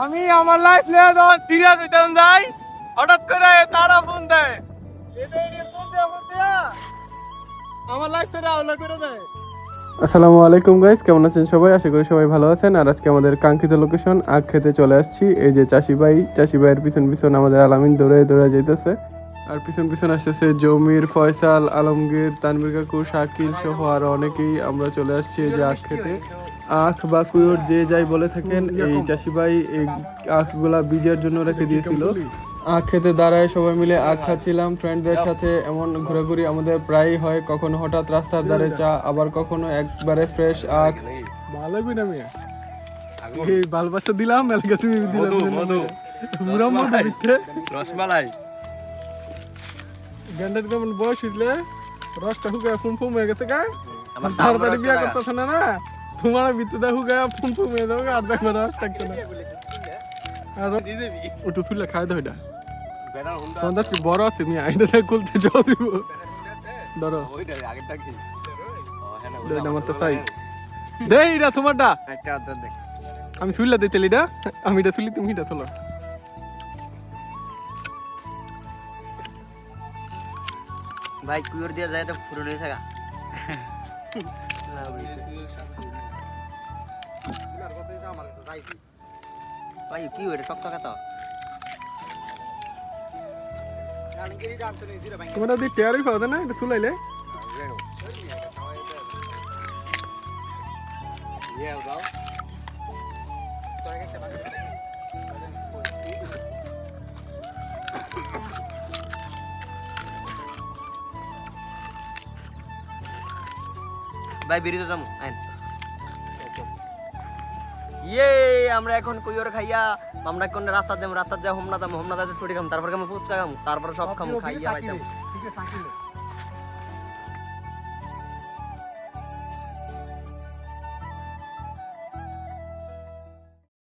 আমি আমার লাইফ নিয়ে যখন সিরিয়াস হইতাম যাই, হঠাৎ করে তারা ফোন দেয়, আমার লাইফটা আলাদা করে দেয়। আসসালামু আলাইকুম গাইস, কেমন আছেন সবাই? আশা করি সবাই ভালো আছেন। আর আজকে আমাদের কাঙ্ক্ষিত লোকেশন আখ খেতে চলে আসছি। এই যে চাষি ভাইয়ের পিছন পিছন আমাদের আলামিন দৌড়ে দৌড়ে যাইতেছে। আর পিছন পিছন আসতেছে জমির, ফয়সাল, আলমগীর, তানভীর কাকু, শাকিল সহ আরো অনেকেই। আমরা চলে আসছি এই যে আখ খেতে। আখ বা কুয়োর যে যাই বলে থাকেন, এই চাষি ভাই এই আখগুলা বীজের জন্য রেখে দিয়েছিল। আখ খেতে দাঁড়ায় সবাই মিলে আখ খাচ্ছিলাম ফ্রেন্ডদের সাথে। এমন ঘোরাঘুরি আমাদের প্রায়ই হয়, কখনো হঠাৎ রাস্তার ধারে চা, আবার কখনো একবারে ফ্রেশ আখ। ভালো না মিয়া, এই ভালোবাসা দিলাম এলাকা, তুমি দিলাম পুরো মধু দিতে রসমালাই গন্ডার যেমন বয়স হইলে রসটা হুগায় ফুম ফুম হয়ে গেছে গা। আমার তাড়াতাড়ি বিয়া করতেছে না, না তোমার ভিতরে হুগায় ফুম ফুম হয়ে যাবে, আর দেখবে রস থাকবে না। ওটু তুলে খাই দাও এটা, তোমাদের কি বড় আছে মিয়া, এটা খুলতে যাও দিব। ধরো আমার তো তাই দে, এটা তোমারটা আমি তুললা দিতে, এটা আমি এটা তুলি, তুমি এটা তোলো। ভাই কুয়োর দিয়ে যায় তো ফুরন হয়েছে গা। ভাই কি ওটা শক্ত কথা তোমরা দি টেয়ারই পাও না এটা তুলাইলে। ভাই বেরিয়ে যাবো আইন। ইয়ে আমরা এখন কুয়োর খাইয়া আমরা কোন রাস্তা যাবো, রাস্তা যা হোমনা যাবো, হোমনা যাবো ছুটি খাম, তারপর খামু ফুচকা খামু, তারপর সব খামু খাইয়া বাইতাম।